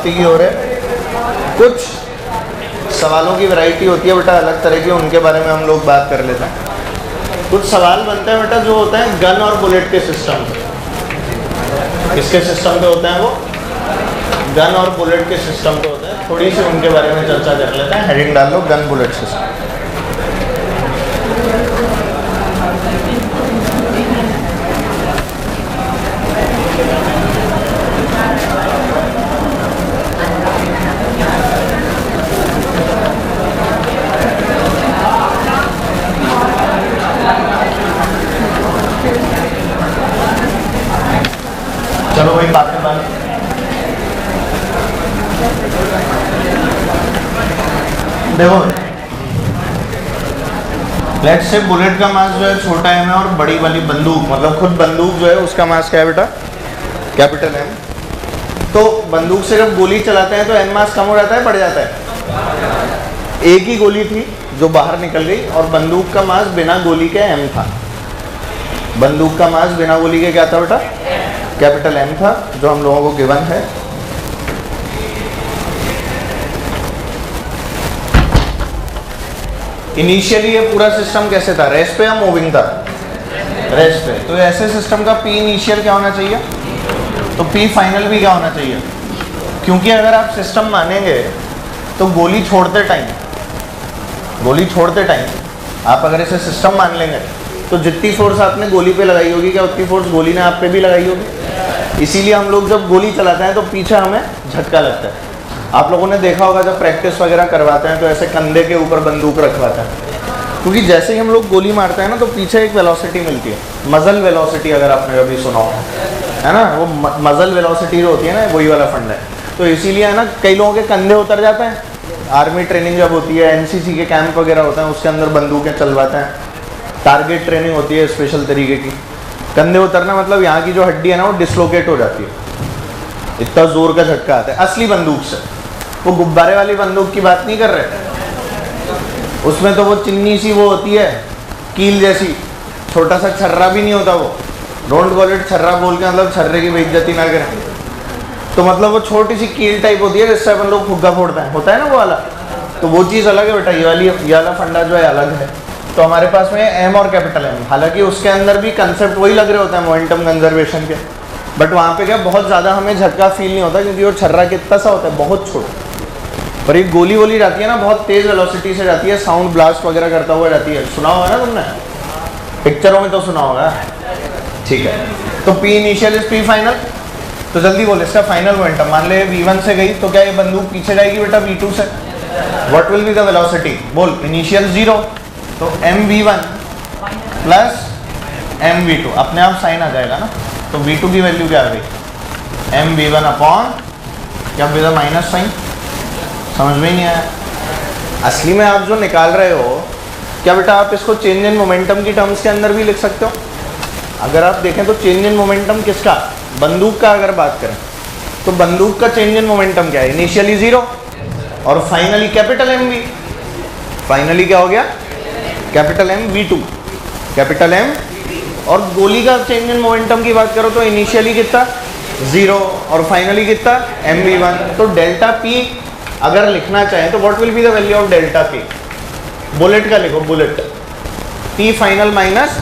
समाप्ति की ओर है। कुछ सवालों की वैरायटी होती है बेटा अलग तरह की, उनके बारे में हम लोग बात कर लेते हैं। कुछ सवाल बनते हैं बेटा जो होता है गन और बुलेट के सिस्टम पे। किसके सिस्टम पे होते हैं वो? गन और बुलेट के सिस्टम पे होते हैं। थोड़ी सी उनके बारे में चर्चा कर लेते हैं। हेडिंग डाल लो गन बुलेट सिस्टम। चलो भाई बातें बंद। देखो लेट्स से बुलेट का मास जो है छोटा एम है और बड़ी वाली बंदूक मतलब खुद बंदूक जो है उसका मास क्या है बेटा? Capital M. तो बंदूक से जब गोली चलाते हैं तो एम मास कम हो जाता है, बढ़ जाता है? एक ही गोली थी जो बाहर निकल गई और बंदूक का मास बिना गोली के एम था। बंदूक का मास बिना गोली के क्या था बेटा? कैपिटल एम था, जो हम लोगों को गिवन है। इनिशियली ये पूरा सिस्टम कैसे था? रेस्ट पे या मूविंग था? रेस्ट पे। तो ऐसे सिस्टम का पी इनिशियल क्या होना चाहिए? तो पी फाइनल भी क्या होना चाहिए? क्योंकि अगर आप सिस्टम मानेंगे तो गोली छोड़ते टाइम आप अगर इसे सिस्टम मान लेंगे तो जितनी फोर्स आपने गोली पे लगाई होगी क्या उतनी फोर्स गोली ने आप पे भी लगाई होगी। इसीलिए हम लोग जब गोली चलाते हैं तो पीछे हमें झटका लगता है। आप लोगों ने देखा होगा जब प्रैक्टिस वगैरह करवाते हैं तो ऐसे कंधे के ऊपर बंदूक रखवाते हैं, क्योंकि जैसे ही हम लोग गोली मारते हैं ना तो पीछे एक वेलोसिटी मिलती है, मजल वेलोसिटी, अगर आपने कभी सुना हो, है ना, वो मजल वेलोसिटी जो होती है ना वही वाला फंड है। तो इसीलिए है ना कई लोगों के कंधे उतर जाते हैं। आर्मी ट्रेनिंग जब होती है, एनसीसी के कैंप वगैरह होते हैं उसके अंदर बंदूकें चलवाते हैं, टारगेट ट्रेनिंग होती है स्पेशल तरीके की। कंधे उतरना मतलब यहाँ की जो हड्डी है ना वो डिसलोकेट हो जाती है, इतना जोर का झटका आता है। असली बंदूक से, वो गुब्बारे वाली बंदूक की बात नहीं कर रहे, उसमें तो वो चिन्नी सी वो होती है कील जैसी, छोटा सा छर्रा भी नहीं होता वो। डोंट कॉल इट छर्रा बोल के मतलब छर्रे की बेइज्जती ना करें। तो मतलब वो छोटी सी कील टाइप होती है जिससे अपन लोग फुग्गा फोड़ते हैं, होता है ना वो वाला। तो वो चीज़ अलग है बेटा, ये वाला फंडा जो है अलग है। तो हमारे पास में एम और कैपिटल एम, हालांकि उसके अंदर भी कंसेप्ट वही लग रहे होते हैं मोमेंटम कंजर्वेशन के, बट वहाँ पे क्या बहुत ज़्यादा हमें झटका फील नहीं होता क्योंकि वो छर्रा कितना सा होता है, बहुत छोटा। पर ये गोली वोली जाती है ना बहुत तेज़ वेलोसिटी से जाती है, साउंड ब्लास्ट वगैरह करता हुआ जाती है। सुना होगा ना तुमने, पिक्चरों में तो सुना होगा, ठीक है। तो P initial is P final. तो जल्दी बोल इसका फाइनल मोमेंटम। मान ले V1 से गई तो क्या ये बंदूक पीछे जाएगी बेटा V2 से? What will be the velocity? बोल इनिशियल 0, तो mv1 प्लस mv2, अपने आप साइन आ जाएगा ना। तो v2 की वैल्यू क्या आ गई? mv1 अपॉन क्या विद माइनस साइन। समझ में ही नहीं आया। असली में आप जो निकाल रहे हो क्या बेटा आप इसको चेंज इन मोमेंटम की टर्म्स के अंदर भी लिख सकते हो। अगर आप देखें तो चेंज इन मोमेंटम किसका? बंदूक का अगर बात करें तो बंदूक का चेंज इन मोमेंटम क्या है? इनिशियली 0 और finally capital M V. Finally क्या हो गया? Capital M V2, capital M. और गोली का चेंज इन मोमेंटम की बात करो तो इनिशियली कितना? 0 और फाइनली कितना? mv1। तो डेल्टा P अगर लिखना चाहें तो what will be the value of delta P? Bullet का लिखो, bullet P final minus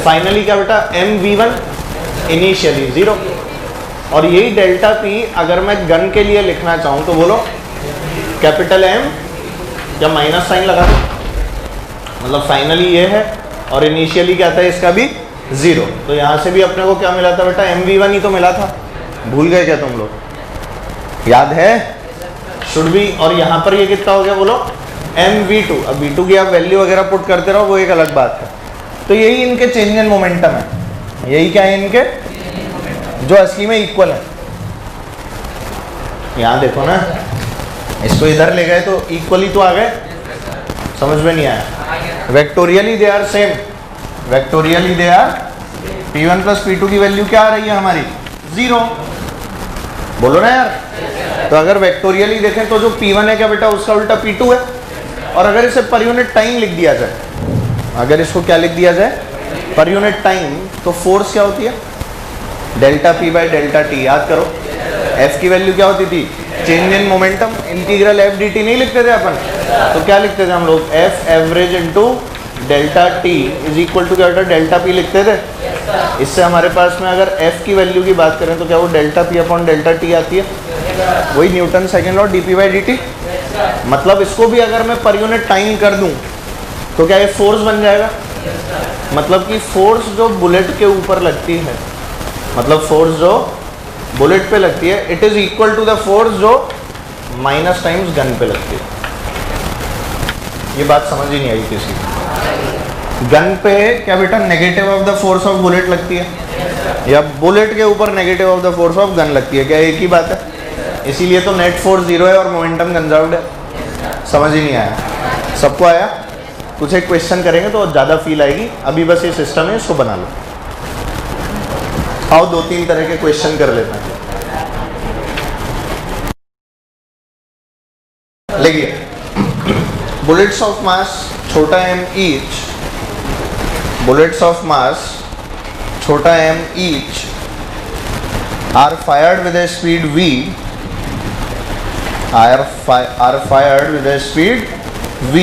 finally क्या बेटा? mv1 initially 0। और यही डेल्टा P अगर मैं गन के लिए लिखना चाहूँ तो बोलो कैपिटल M या माइनस साइन लगा दो, मतलब फाइनली ये है और इनिशियली क्या था इसका भी 0। तो यहाँ से भी अपने को क्या मिला था बेटा? mv1 ही तो मिला था। भूल गए क्या तुम लोग? याद है? Should be. और यहाँ पर ये कितना हो गया बोलो? mv2। अब v2 की आप वैल्यू वगैरह पुट करते रहो, वो एक अलग बात है। तो यही इनके चेंज इन मोमेंटम है। यही क्या है इनके, जो असली में इक्वल है। यहाँ देखो ना, इसको इधर ले गए तो इक्वली तो आ गए। समझ में नहीं आया? Vectorially they are same, vectorially they are. P1 plus P2 की वैल्यू क्या आ रही है हमारी? 0। बोलो ना यार। तो अगर वेक्टोरियली देखें तो जो P1 है क्या बेटा उसका उल्टा P2 है। और अगर इसे पर यूनिट टाइम लिख दिया जाए, अगर इसको क्या लिख दिया जाए? पर यूनिट टाइम, तो फोर्स क्या होती है? Delta P by delta T। याद करो F की वैल्यू क्या होती थी? Change in momentum, integral F D T नहीं लिखते थे अपन, तो क्या लिखते थे हम लोग, F average into delta T is equal to क्या होता है, डेल्टा पी लिखते थे। इससे हमारे पास में अगर एफ की वैल्यू की बात करें तो क्या वो delta P upon delta T आती है, वही Newton second law D P by D T. मतलब इसको भी अगर मैं पर यूनिट टाइम कर दूं तो क्या ये फोर्स बन जाएगा। मतलब कि फोर्स जो बुलेट के ऊपर लगती है, मतलब फोर्स जो बुलेट पे लगती है, it is equal to the force जो माइनस टाइम्स गन पे लगती है। ये बात समझ ही नहीं आई किसी को। गन पे क्या बेटा negative of the force of bullet लगती है, या बुलेट के ऊपर negative of the force of gun लगती है, क्या एक ही बात है। इसीलिए तो नेट फोर्स जीरो है और मोमेंटम कंजर्व्ड है। समझ ही नहीं आया, सबको आया। कुछ एक क्वेश्चन करेंगे तो ज़्यादा फील आएगी, अभी बस ये सिस्टम है, इसको बना लो। आओ 2-3 तरह के क्वेश्चन कर लेते हैं। देखिए, बुलेट्स ऑफ मास छोटा m each, bullets of mass छोटा m each are fired with a speed v, are fired with a speed v,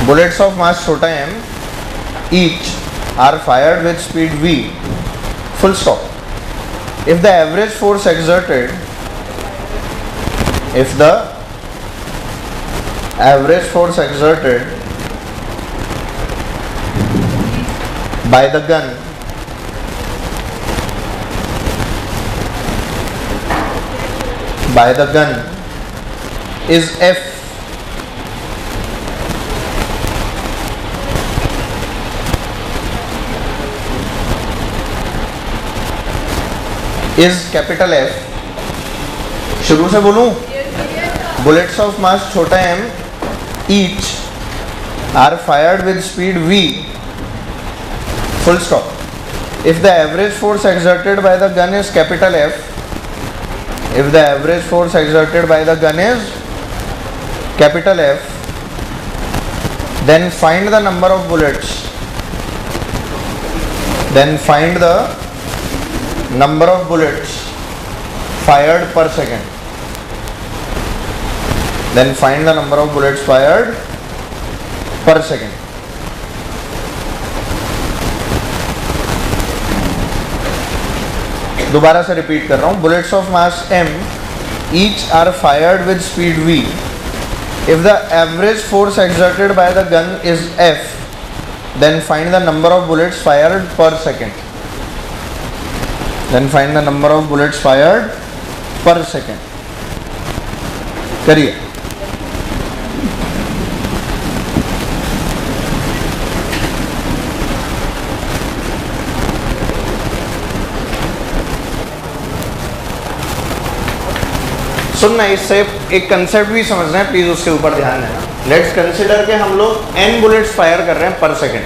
bullets of mass छोटा m each are fired with speed v, full stop. If the average force exerted, if the average force exerted by the gun is F, is capital F। शुरू से बोलूं, bullets of mass छोटा m each are fired with speed v, full stop. If the average force exerted by the gun is capital F, if the average force exerted by the gun is capital F, then find the number of bullets, then find the number of bullets fired per second, then find the number of bullets fired per second। दोबारा से repeat कर रहा हूँ, bullets of mass m each are fired with speed v, if the average force exerted by the gun is F, then find the number of bullets fired per second, then find the number of bullets fired per second। करिए। सुनना, इससे एक concept भी समझना है, please उसके ऊपर ध्यान देना। लेट्स कंसिडर के हम लोग n बुलेट्स फायर कर रहे हैं पर सेकेंड,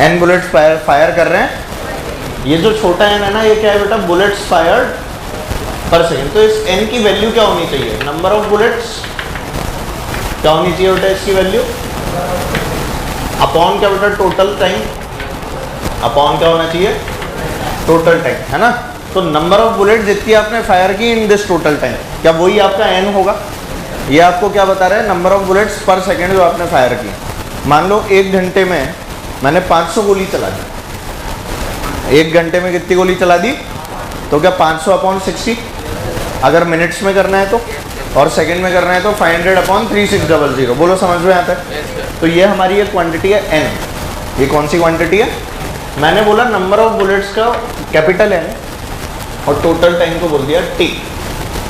n बुलेट्स फायर कर रहे हैं। ये जो छोटा n है ना, ये क्या है बेटा, बुलेट्स फायर्ड पर सेकेंड। तो इस n की वैल्यू क्या होनी चाहिए, नंबर ऑफ बुलेट्स क्या होनी चाहिए बेटा, इसकी वैल्यू अपॉन क्या बेटा, टोटल टाइम, अपॉन क्या होना चाहिए, टोटल टाइम, है ना। तो नंबर ऑफ बुलेट जितनी आपने फायर की इन दिस टोटल टाइम, क्या वही आपका n होगा। ये आपको क्या बता रहा है, नंबर ऑफ बुलेट्स पर सेकेंड जो आपने फायर की। मान लो 1 घंटे में मैंने 500 गोली चला दी, 1 घंटे में कितनी गोली चला दी, तो क्या 500 अपॉन 60, अगर मिनट्स में करना है तो, और सेकेंड में करना है तो 500 अपॉन 3600। बोलो समझ में आता है। तो ये हमारी एक क्वांटिटी है n। ये कौन सी क्वांटिटी है, मैंने बोला नंबर ऑफ बुलेट्स का कैपिटल n और टोटल टाइम को बोल दिया t।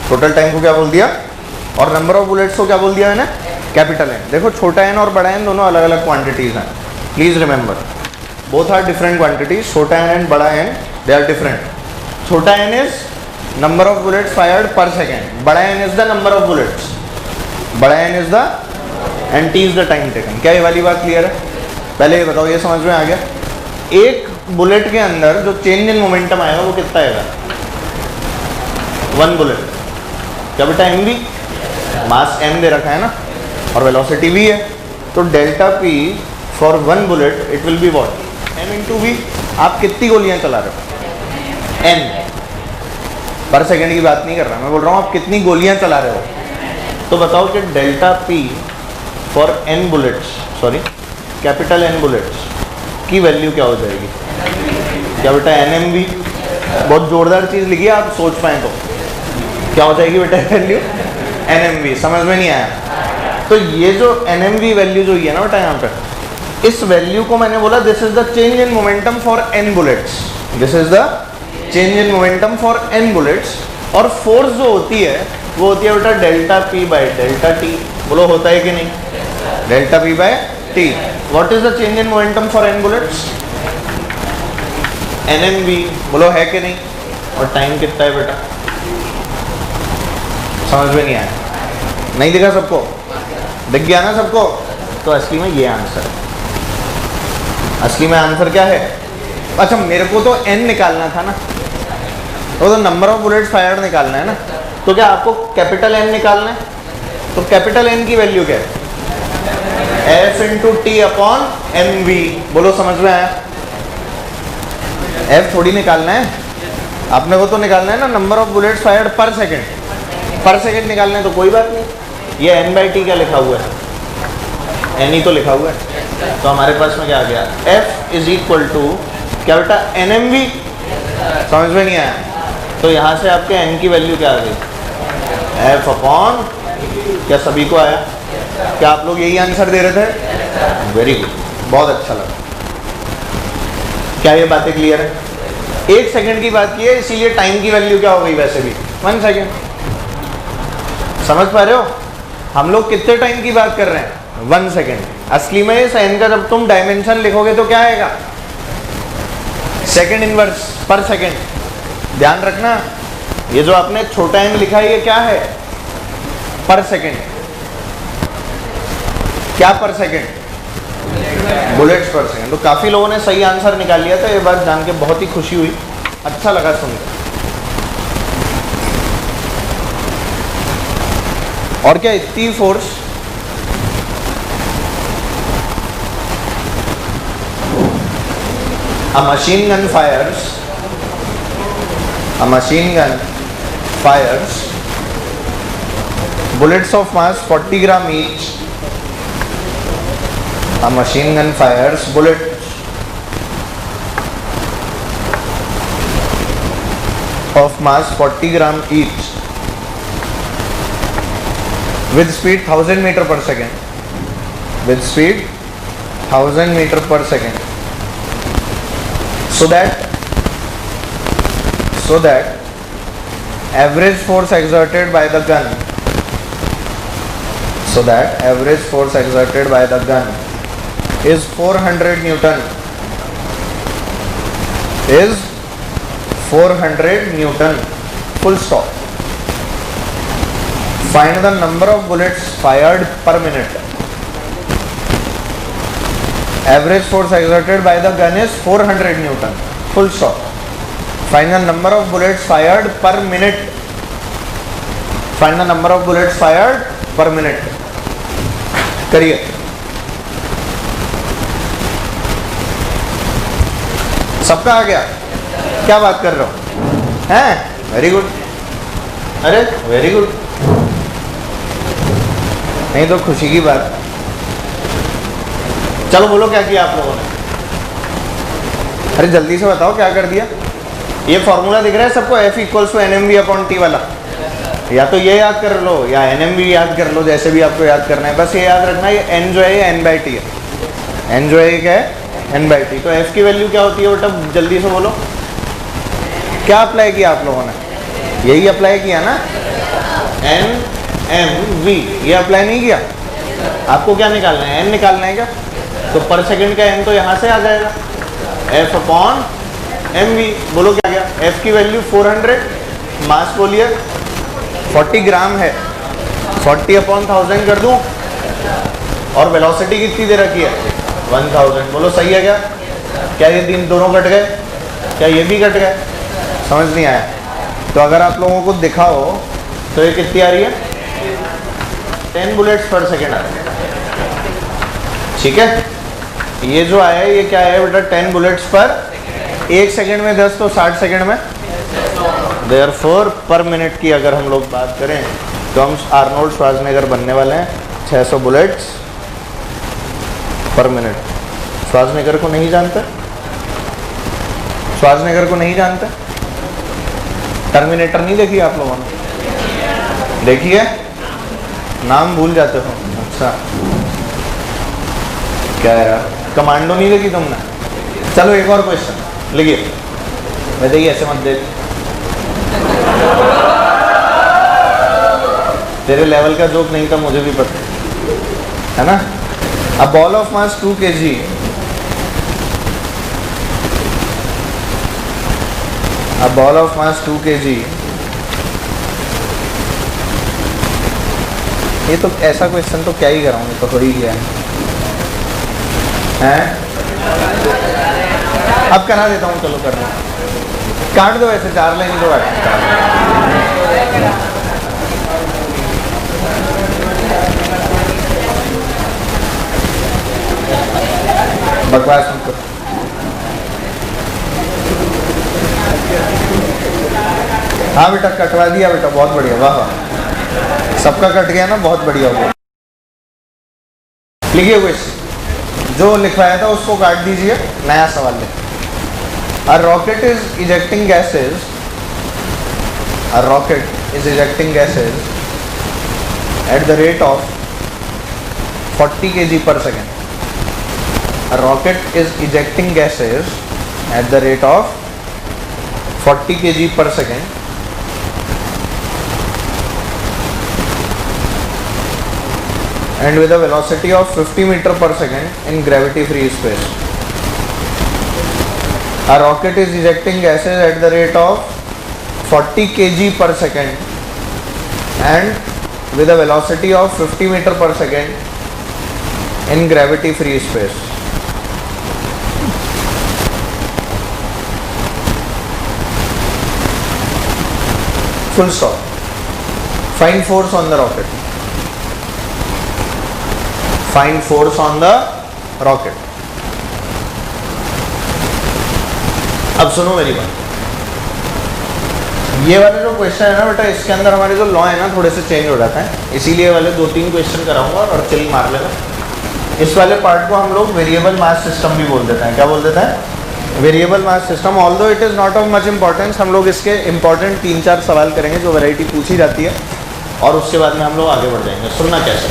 टोटल टाइम को क्या बोल दिया, और नंबर ऑफ बुलेट्स को क्या बोल दिया मैंने, कैपिटल n। देखो छोटा n और बड़ा n दोनों अलग अलग क्वांटिटीज हैं, please remember, both are different quantities. छोटा n एंड बड़ा n दे आर डिफरेंट। छोटा n is number of bullets fired per second, बड़ा n is the number of bullets, बड़ा n is the and t is the time taken. क्या ये वाली बात clear है। पहले ये बताओ, ये समझ में आ गया। एक बुलेट के अंदर जो चेंज इन मोमेंटम आएगा वो कितना आएगा, 1 बुलेट। क्या बेटा, m भी मास m दे रखा है ना, और वेलोसिटी v है, तो delta p for 1 bullet it will be what, m into v। आप कितनी गोलियां चला रहे हो, n। पर सेकंड की बात नहीं कर रहा, मैं बोल रहा हूँ आप कितनी गोलियां चला रहे हो। तो बताओ कि delta P for N bullets, sorry capital N bullets की वैल्यू क्या हो जाएगी? क्या बेटा NMV? बहुत जोरदार चीज़ लिखी है, आप सोच पाए तो क्या हो जाएगी बेटा वैल्यू? NMV। समझ में नहीं आया? तो ये जो NMV वैल्यू जो है ना बेटा यहाँ पे, इस वैल्यू को मैंने बोला this is the change in momentum for n bullets, this is the change in momentum for n bullets. और फोर्स जो होती है वो होती है बेटा delta P by delta T। बोलो होता है कि नहीं? Delta P by T। What is the change in momentum for n bullets? NMV। बोलो है कि नहीं? और टाइम कितना है बेटा? समझ में नहीं आया? नहीं दिखा सबको? दिख गया ना सबको? तो असली में ये आंसर है। असली में आंसर क्या है? अच्छा मेरे को तो n निकालना था ना, तो नंबर ऑफ बुलेट्स फायर्ड निकालना है ना, तो क्या आपको कैपिटल N निकालना है? तो कैपिटल N की वैल्यू क्या है? F into T upon MV। बोलो समझ में आया? F थोड़ी निकालना है, आपने को तो निकालना है ना number of bullets fired per second. पर सेकेंड निकालना है तो कोई बात नहीं, ये N बाई टी क्या लिखा हुआ है? N ही तो लिखा हुआ है। तो हमारे पास में क्या आ गया? F इज इक्वल टू क्या बेटा? NMV। समझ में नहीं आया? तो यहाँ से आपके N की वैल्यू क्या आ गई? F अपॉन, क्या सभी को आया? क्या आप लोग यही आंसर दे रहे थे? वेरी गुड, बहुत अच्छा लगा। क्या ये बातें क्लियर है? 1 सेकंड की बात की है, इसीलिए टाइम की वैल्यू क्या हो गई? वैसे भी 1 सेकंड। समझ पा रहे हो? हम लोग कितने टाइम की बात कर रहे हैं? 1 सेकेंड। असली में इस n का जब तुम डायमेंशन लिखोगे तो क्या आएगा? सेकेंड इनवर्स पर सेकेंड। ध्यान रखना, ये जो आपने छोटा n लिखा है ये क्या है? पर सेकेंड। क्या पर सेकेंड? बुलेट्स पर सेकेंड। तो काफी लोगों ने सही आंसर निकाल लिया था, ये बात जान के बहुत ही खुशी हुई, अच्छा लगा सुनकर। और क्या इतनी force a machine gun fires bullets of mass 40 gram each. A machine gun fires bullets of mass 40 gram each with speed 1000 meter per second. With speed 1000 meter per second. So that average force exerted by the gun is 400 Newton. Is 400 Newton. Full stop. Find the number of bullets fired per minute. Average force exerted by the gun is 400 Newton. Full stop. Find the number of bullets fired per minute. Find the number of bullets fired per minute. करिए। सबका आ गया? क्या बात कर रहे हो? हैं? Very good. अरे वेरी गुड, नहीं तो खुशी की बात। चलो बोलो क्या किया आप लोगों ने? अरे जल्दी से बताओ क्या कर दिया? ये फॉर्मूला दिख रहा है सबको? F equals to NMV upon T वाला। या तो ये याद कर लो या NMV याद कर लो, जैसे भी आपको याद करना है। बस ये याद रखना है ये N जो है ये N बाई टी है। N जो है ये क्या है? N by T. तो F की वैल्यू क्या होती है बेटा? जल्दी से बोलो। क्या अप्लाई किया आप लोगों ने? यही अप्लाई किया ना, NMV। ये अप्लाई नहीं किया? आपको क्या निकालना है? N निकालना है क्या? तो पर सेकंड का N तो यहाँ से आ जाएगा, F अपॉन MV। बोलो क्या गया? F की वैल्यू 400, मास बोलिए 40 ग्राम है, 40 अपॉन 1000 कर दूं, और वेलोसिटी कितनी दे रखी है? 1000। बोलो सही है क्या? क्या ये तीन दोनों कट गए? क्या ये भी कट गए? समझ नहीं आया? तो अगर आप लोगों को दिखाओ तो ये कितनी आ रही है? 10 बुलेट्स पर सेकेंड आ रही है। ठीक है, ये जो आया है ये क्या है बेटा? 10 बुलेट्स पर 1 सेकेंड में 10, तो 60 सेकेंड में देयरफॉर पर मिनट की अगर हम लोग बात करें तो हम आर्नोल्ड श्वार्ज़नेगर बनने वाले हैं 600 बुलेट्स पर मिनट। श्वार्ज़नेगर को नहीं जानते? श्वार्ज़नेगर को नहीं जानते? टर्मिनेटर नहीं देखी आप लोगों ने? देखी है? नाम भूल जाते हो? अच्छा, क्या यार, कमांडो नहीं देखी तुमने? चलो एक और क्वेश्चन लिखिए। मैं देखिए ऐसे मत देख, तेरे लेवल का जोक नहीं था, मुझे भी पता है ना। A ball of mass 2 kg a ball of mass 2 kg, ये तो ऐसा क्वेश्चन तो क्या ही कराऊंगी, तो हो ही गया है। अब करा देता हूँ, चलो कर लो, काट दो ऐसे 4 लाइन तो बकवास मत करो। हाँ बेटा, कटवा दिया बेटा, बहुत बढ़िया, वाह वाह, सबका कट गया ना, बहुत बढ़िया हो गया। लिखिए क्वेश्चन, जो लिखवाया था उसको काट दीजिए, नया सवाल लिखिए। A rocket is ejecting gases. A rocket is ejecting gases at the rate of 40 kg per second. A rocket is ejecting gases at the rate of 40 kg per second and with a velocity of 50 meter per second in gravity free space. A rocket is ejecting gases at the rate of 40 kg per second and with a velocity of 50 meter per second in gravity free space. Full stop. Find force on the rocket. Find force on the rocket. अब सुनो मेरी बात, ये वाले जो question है ना बेटा, इसके अंदर हमारे जो लॉ है ना थोड़े से चेंज हो जाता है, इसीलिए वाले 2-3 क्वेश्चन कराऊंगा और चिल मार लेना। इस वाले पार्ट को हम लोग वेरिएबल मास सिस्टम भी बोल देते हैं। क्या बोल देते हैं? Variable mass system. Although it is not of much importance, हम लोग इसके इंपॉर्टेंट 3-4 सवाल करेंगे जो वैरायटी पूछी जाती है, और उसके बाद में हम लोग आगे बढ़ जाएंगे। सुनना कैसे,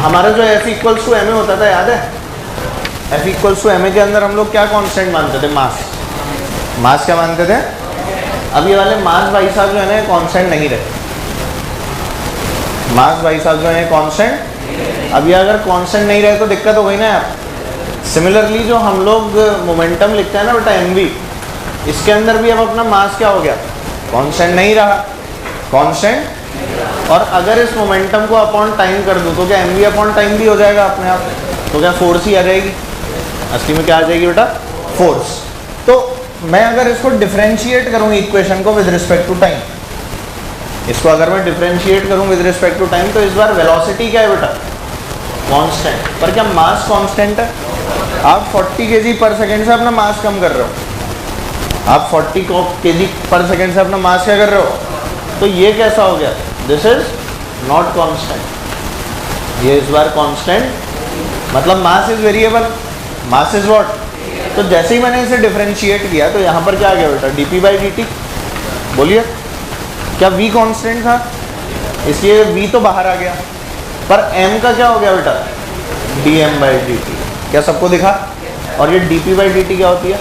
हमारा जो F = ma होता था, याद है? F = ma के अंदर हम लोग क्या कांस्टेंट मानते थे? मास। मास क्या मानते थे? अब ये वाले मास भाई साहब जो है ना कांस्टेंट नहीं रहे। मास भाई साहब जो है कांस्टेंट, अब ये अगर कांस्टेंट नहीं रहे तो दिक्कत हो गई ना यार। सिमिलरली जो हम लोग मोमेंटम लिखते हैं ना बेटा mv, इसके अंदर भी अब अपना मास क्या हो गया? कांस्टेंट नहीं रहा, कांस्टेंट। और अगर इस मोमेंटम को अपॉन टाइम कर दूँ तो क्या mv अपॉन टाइम भी हो जाएगा अपने आप? तो क्या फोर्स ही आ जाएगी? असली में क्या आ जाएगी बेटा? फोर्स। तो मैं अगर इसको डिफरेंशिएट करूँ इक्वेशन को विद रिस्पेक्ट टू टाइम, इसको अगर मैं डिफरेंशिएट करूँ विद रिस्पेक्ट टू टाइम, तो इस बार वेलोसिटी क्या है बेटा? कांस्टेंट। पर क्या मास कांस्टेंट है? आप 40 kg पर सेकेंड से अपना मास कम कर रहे हो, आप 40 kg पर सेकेंड से अपना मास क्या कर रहे हो? तो ये कैसा हो गया? This is not constant. ये इस बार कांस्टेंट, मतलब mass is variable, mass is what? तो जैसे ही मैंने इसे डिफरेंशिएट किया तो यहाँ पर क्या आ गया बेटा? dp/dt। बोलिए, क्या v कांस्टेंट था इसलिए v तो बाहर आ गया, पर m का क्या हो गया बेटा? dm/dt। क्या सबको दिखा? और ये dp/dt क्या होती है?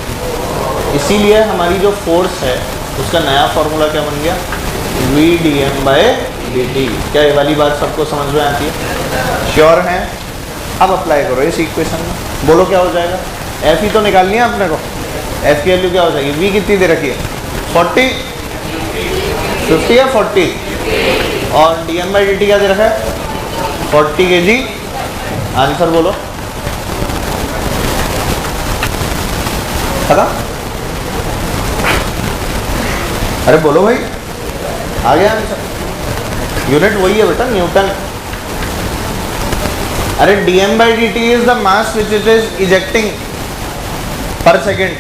इसीलिए हमारी जो फोर्स है उसका नया फॉर्मूला क्या बन गया? v dm/dt। क्या ये वाली बात सबको समझ में आती है? श्योर हैं? अब अप्लाई करो इस इक्वेशन में, बोलो क्या हो जाएगा? f ही तो निकालनी है अपने को, f की वैल्यू क्या हो जाएगी? v कितनी दे रखी है? 40, 50 या 40, और dm/dt क्या दे रखा है? 40 kg। आंसर बोलो, पता? अरे बोलो भाई, आ गया आंसर। यूनिट वही है बेटा, न्यूटन। अरे dm/dt is the mass which it is ejecting पर सेकेंड,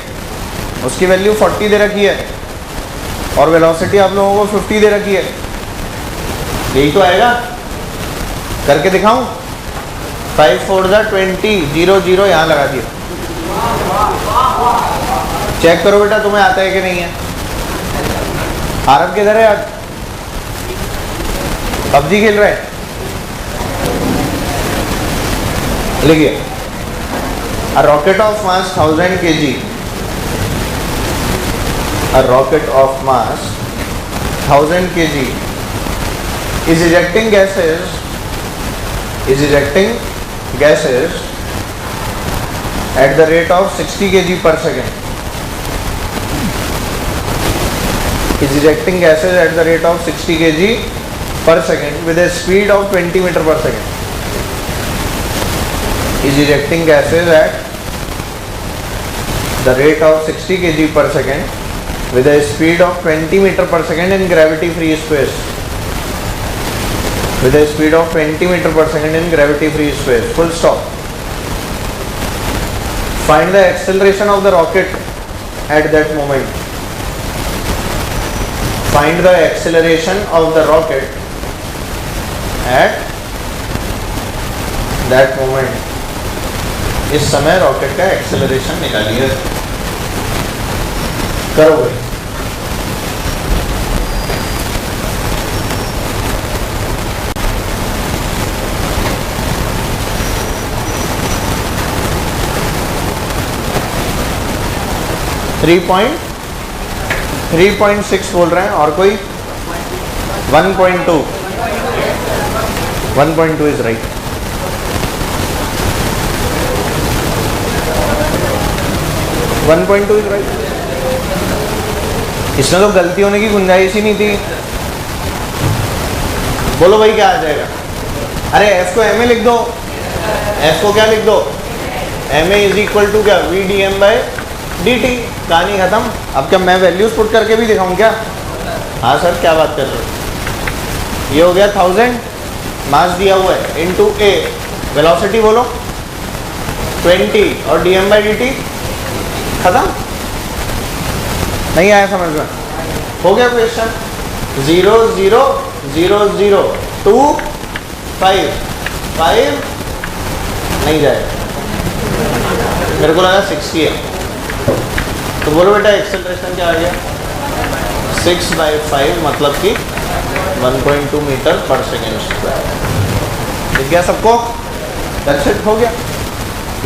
उसकी वैल्यू 40 दे रखी है और वेलोसिटी आप लोगों को 50 दे रखी है, यही तो आएगा। करके दिखाऊं? 5 4 20, 0 0 यहाँ लगा दिया। चेक करो बेटा तुम्हें आता है कि नहीं है। आरब किधर है आज? पबजी खेल रहे हैं। लिखिए, a rocket of mass 1000 kg, a rocket of mass 1000 kg is ejecting gases at the rate of 60 kg per second. Is ejecting gases at the rate of 60 kg per second with a speed of 20 meter per second. Is ejecting gases at the rate of 60 kg per second with a speed of 20 meter per second in gravity free space. With a speed of 20 meter per second in gravity free space. Full stop. Find the acceleration of the rocket at that moment. Find the acceleration of the rocket at that moment. इस समय rocket का acceleration निकालिए। करो भाई। Three point 6 बोल रहे हैं और कोई 1.2 इज राइट। Is right. इसमें तो गलती होने की गुंजाइश ही नहीं थी। बोलो भाई क्या आ जाएगा? अरे एफ को एम ए लिख दो। एफ को क्या लिख दो? M A is equal to क्या? V D M by D T. कहानी खत्म। अब क्या मैं वैल्यूज पुट करके भी दिखाऊं क्या? हाँ सर क्या बात कर रहे हो? ये हो गया 1000 मास दिया हुआ है इनटू ए, वेलोसिटी बोलो 20 और D M by D T. खत्म? नहीं आया समझ में? हो गया क्वेश्चन। 0 0 0 0 2 5 5 नहीं जाएगा। मेरे को लगा 60 है। तो बोलो बेटा एक्सेलरेशन क्या आ गया? 6/5 मतलब कि 1.2 मीटर पर सेकेंड स्क्वायर। दिख गया सबको? दैट्स इट, हो गया।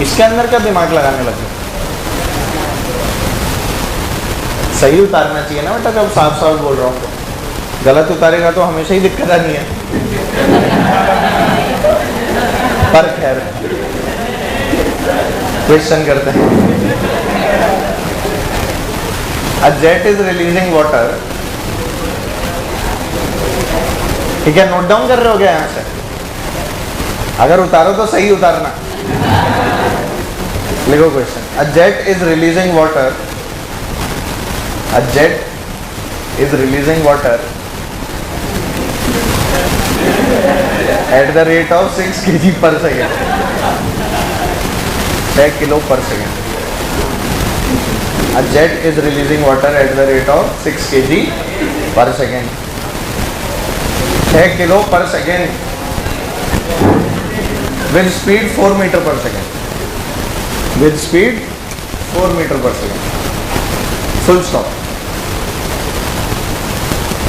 इसके अंदर क्या दिमाग लगाने लगे? सही उतारना चाहिए ना बेटा। जब साफ साफ बोल रहा हूँ तो गलत उतारेगा तो हमेशा ही दिक्कत आनी है। पर खैर क्वेश्चन करते हैं। A jet is releasing water। ठीक है, नोट डाउन कर रहे हो क्या यहाँ से? अगर उतारो तो सही उतारना। लिखो question. A jet is releasing water। A jet is releasing water at the rate of 6 kg per second। 6 kilo पर second. A jet is releasing water at the rate of 6 kg per second। 6 kilo पर second with speed 4 meter per second। With speed 4 meter per second। Full stop।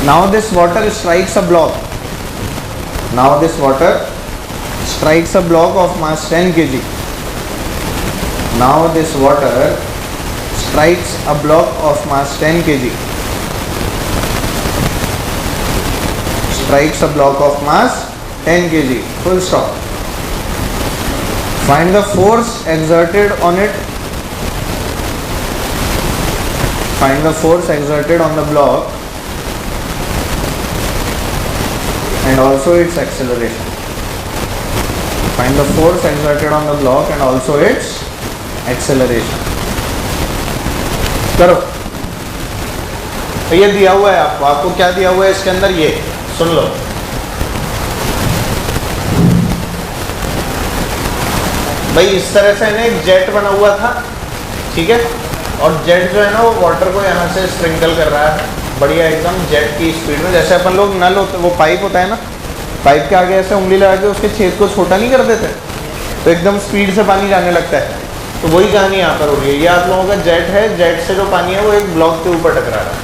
Now this water strikes a block। Now this water strikes a block of mass 10 kg। Now this water strikes a block of mass 10 kg। Strikes a block of mass 10 kg। Full stop। Find the force exerted on it। Find the force exerted on the block and also its acceleration। Find the force exerted on the block and also its acceleration। करो। तो ये दिया हुआ है आपको। आपको क्या दिया हुआ है इसके अंदर? ये सुन लो। भाई इस तरह से ना एक जेट बना हुआ था, ठीक है, और जेट जो है ना वो वाटर को यहाँ से स्प्रिंकल कर रहा है बढ़िया एकदम जेट की स्पीड में। जैसे अपन लोग नल होते, वो पाइप होता है ना, पाइप के आगे ऐसे उंगली लगा के उसके छेद को छोटा नहीं कर देते, तो एकदम स्पीड से पानी जाने लगता है। तो वही कहानी यहाँ पर हो रही है। ये आप लोगों का जेट है, जेट से जो पानी है वो एक ब्लॉक के ऊपर टकरा रहा है।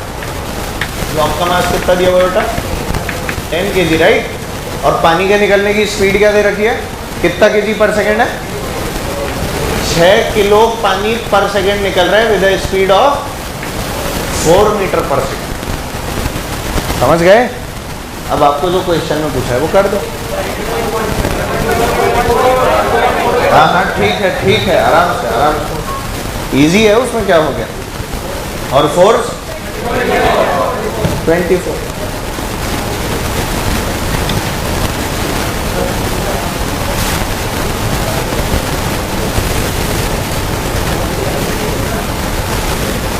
ब्लॉक का मास कितना दिया हुआ बेटा? 10 kg, राइट। और पानी के निकलने की स्पीड क्या दे रखी है? कितना kg पर सेकेंड है? 6 किलो पानी पर सेकेंड निकल रहा है with a speed of 4 metre per second. समझ गए? अब आपको जो क्वेश्चन में पूछा है वो कर दो। हाँ हाँ ठीक है, आराम से इजी है, उसमें क्या हो गया। और फोर्स 24।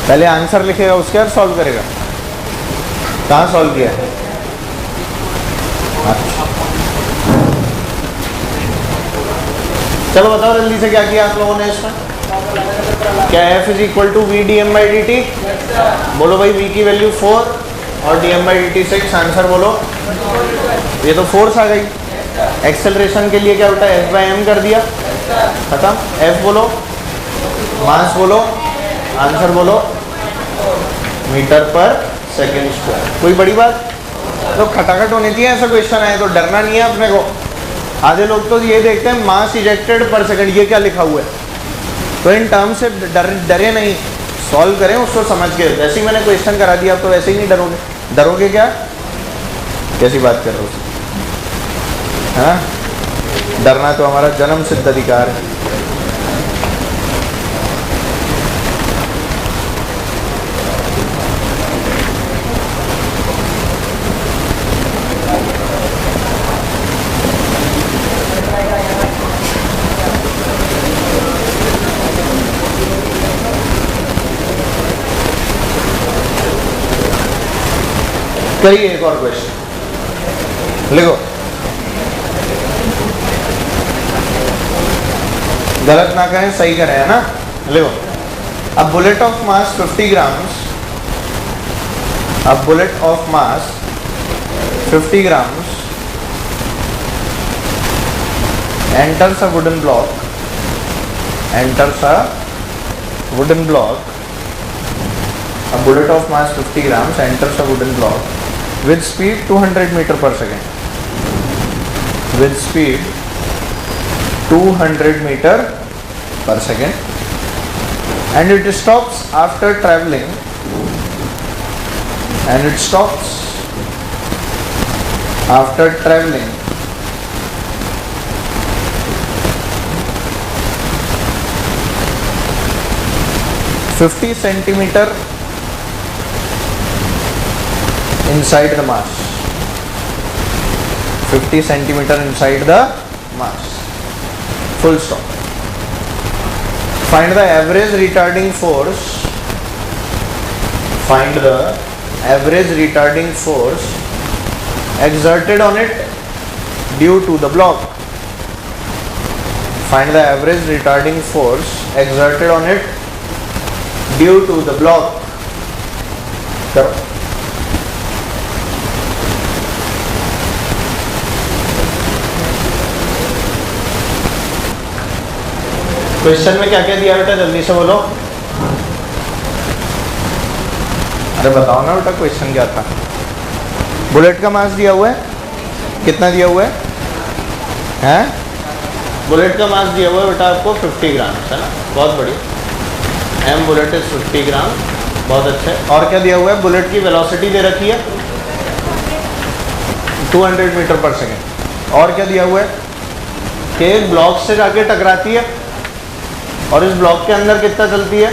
पहले आंसर लिखेगा, उसके बाद सॉल्व करेगा। कहाँ सॉल्व किया है? अच्छा चलो बताओ जल्दी से क्या किया आप लोगों ने इसमें। क्या F is equal to V D M by D T? बोलो भाई, V की वैल्यू 4 और D M by D T 6। Answer बोलो। ये तो फोर्स आ गई। एक्सेलरेशन के लिए क्या बेटा? F बाई एम कर दिया, खत्म। F बोलो, मास बोलो, आंसर बोलो मीटर पर सेकेंड स्क्वायर। कोई बड़ी बात तो खटाखट होनी चाहिए। ऐसा क्वेश्चन आए तो डरना नहीं है अपने को। आधे लोग तो ये देखते हैं मास इजेक्टेड पर सेकंड, ये क्या लिखा हुआ है, तो इन टर्म से डरे नहीं, सॉल्व करें उसको समझ के। वैसे ही मैंने क्वेश्चन करा दिया, तो वैसे ही नहीं डरोगे। डरोगे क्या? कैसी बात कर रहे हो? हाँ, डरना तो हमारा जन्म सिद्ध अधिकार है। करिए एक और क्वेश्चन, लिखो। गलत ना करें, सही करें, है ना। लिखो, a bullet of mass 50 grams, a bullet of mass 50 grams enters a wooden block, enters a wooden block, a bullet of mass 50 grams enters a wooden block with speed 200 meter per second, with speed 200 meter per second, and it stops after traveling, and it stops after traveling 50 centimeter inside the mass, 50 centimeter inside the mass, full stop. Find the average retarding force, find the average retarding force exerted on it due to the block, find the average retarding force exerted on it due to the block. करो। Question में क्या क्या दिया बेटा, जल्दी से बोलो। अरे बताओ ना बेटा, क्वेश्चन क्या था। बुलेट का मास दिया हुआ है, कितना दिया हुआ है? बुलेट का मास दिया हुआ है बेटा आपको 50 ग्राम, है ना, बहुत बढ़िया। एम बुलेट इज 50 ग्राम, बहुत अच्छा है। और क्या दिया हुआ है? बुलेट की वेलोसिटी दे रखी है 200 मीटर पर सेकेंड। और क्या दिया हुआ है कि ब्लॉक से जाके टकराती है और इस ब्लॉक के अंदर कितना चलती है,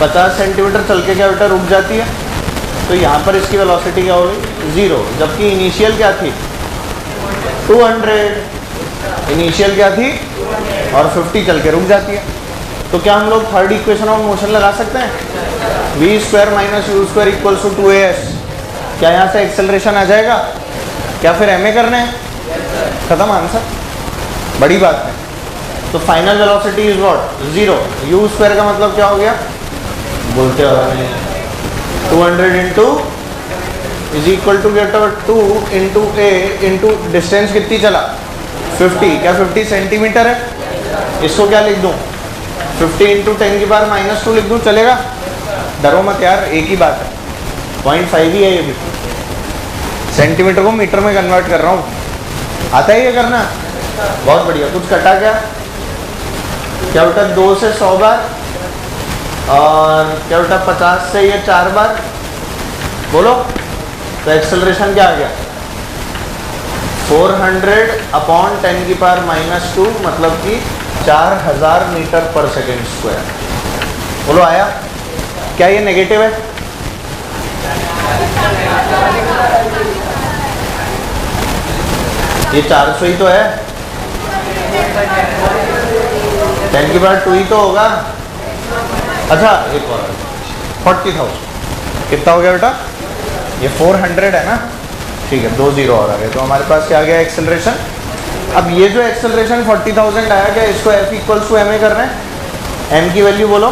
50 सेंटीमीटर चल के क्या बेटा रुक जाती है। तो यहाँ पर इसकी वेलोसिटी क्या होगी? 0, जबकि इनिशियल क्या थी? 200। इनिशियल क्या थी? और 50 चल के रुक जाती है। तो क्या हम लोग थर्ड इक्वेशन ऑफ मोशन लगा सकते हैं? v² - u² = 2as। क्या यहाँ से एक्सेलरेशन आ जाएगा? क्या फिर ma करने हैं? खत्म आंसर, बड़ी बात है। तो final velocity is what? 0। u² का मतलब क्या हो गया? बोलते हो नहीं, 200 into is equal to get 2 into A into distance कितनी चला 50, क्या 50 सेंटीमीटर है? इसको क्या लिख दूं 50 इंटू 10 की पावर -2 लिख दूं, चलेगा? डरो मत यार, एक ही बात है, 0.5 ही है ये भी। सेंटीमीटर को मीटर में कन्वर्ट कर रहा हूँ, आता है ये करना? बहुत बढ़िया। कुछ कटा क्या बेटा 2 से 100 बार, और क्या बेटा 50 से ये 4 बार, बोलो। तो एक्सेलरेशन क्या आ गया 400 अपॉन 10 की पावर -2, मतलब कि 4000 मीटर पर सेकेंड स्क्वायर। बोलो आया? क्या ये नेगेटिव है? ये 400 ही तो है, 10 की पावर 2 ही तो होगा। अच्छा एक और 40,000 कितना हो गया बेटा? ये 400 है ना, ठीक है, 2 0 और आ गए। तो हमारे पास क्या आ गया एक्सेलरेशन। अब ये जो एक्सेलरेशन 40,000 आया गया, इसको F इक्वल्स टू ma कर रहे हैं। m की वैल्यू बोलो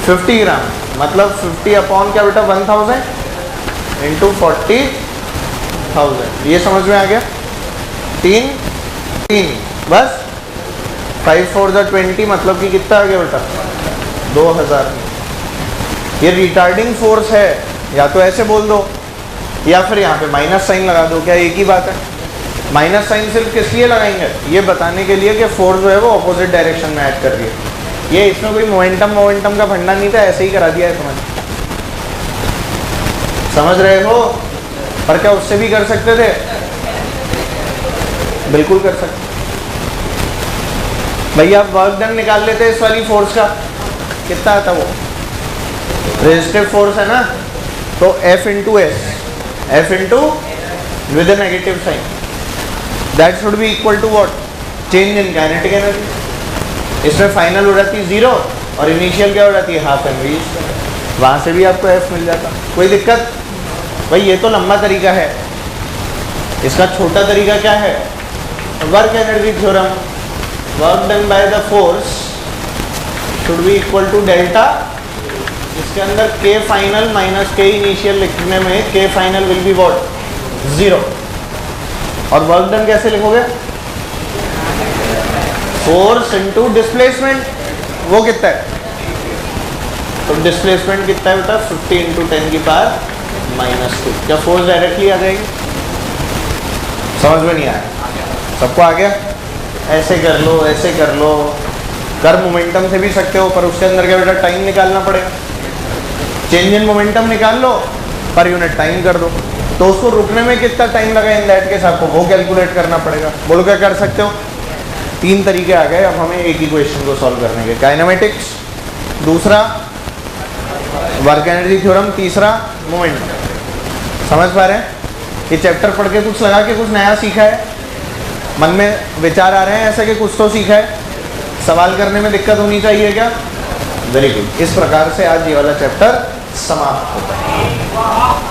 50 ग्राम, मतलब 50 अपॉन क्या बेटा 1000 इंटू 40,000। ये समझ में आ गया? 3 बस, 5 4 20, मतलब कि कितना आ गया बेटा 2000। ये रिटार्डिंग फोर्स है, या तो ऐसे बोल दो या फिर यहाँ पे माइनस साइन लगा दो, क्या एक ही बात है? माइनस साइन सिर्फ किस लिए लगाएंगे? ये बताने के लिए कि फोर्स जो है वो ऑपोजिट डायरेक्शन में ऐड कर रही है। ये इसमें कोई मोमेंटम का फंडा नहीं था, ऐसे ही करा दिया है तुम्हें, समझ रहे हो? पर क्या उससे भी कर सकते थे? बिल्कुल कर सकते। भैया आप वर्क डन निकाल लेते इस वाली फोर्स का, कितना आता वो? रेजिस्टिव फोर्स है ना, तो F into S, F into with negative sign, that should be equal to what? Change in kinetic energy. इसमें फाइनल हो जाती है 0 और इनिशियल क्या हो जाती है हाफ mv। वहाँ से भी आपको F मिल जाता, कोई दिक्कत? भाई ये तो लंबा तरीका है, इसका छोटा तरीका क्या है? Work energy theorem, work done by the force should be equal to delta, इसके अंदर K final minus K initial लिखने में K final will be what? 0। और वर्क डन कैसे लिखोगे? फोर्स इनटू डिस्प्लेसमेंट, वो कितना है? तो डिस्प्लेसमेंट कितना है बेटा? 50 इंटू 10 की पावर -2। क्या फोर्स डायरेक्टली आ जाएगी? समझ में नहीं आया? सबको आ गया? ऐसे कर लो, ऐसे कर लो, कर मोमेंटम से भी सकते हो, पर उसके अंदर क्या बेटा टाइम निकालना पड़ेगा। चेंज इन मोमेंटम निकाल लो, पर यूनिट टाइम कर दो, तो उसको रुकने में कितना टाइम लगा इन दैट केस आपको वो कैलकुलेट करना पड़ेगा। बोलो क्या कर सकते हो? 3 तरीके आ गए अब हमें एक ही क्वेश्चन को सॉल्व करने के। काइनेमेटिक्स, दूसरा वर्क एनर्जी थ्योरम, तीसरा मोमेंटम। समझ पा रहे हैं? ये चैप्टर पढ़ के कुछ लगा कि कुछ नया सीखा है, मन में विचार आ रहे हैं ऐसे कि कुछ तो सीखा है, सवाल करने में दिक्कत होनी चाहिए क्या? Very good. इस प्रकार से आज ये वाला चैप्टर समाप्त होता है।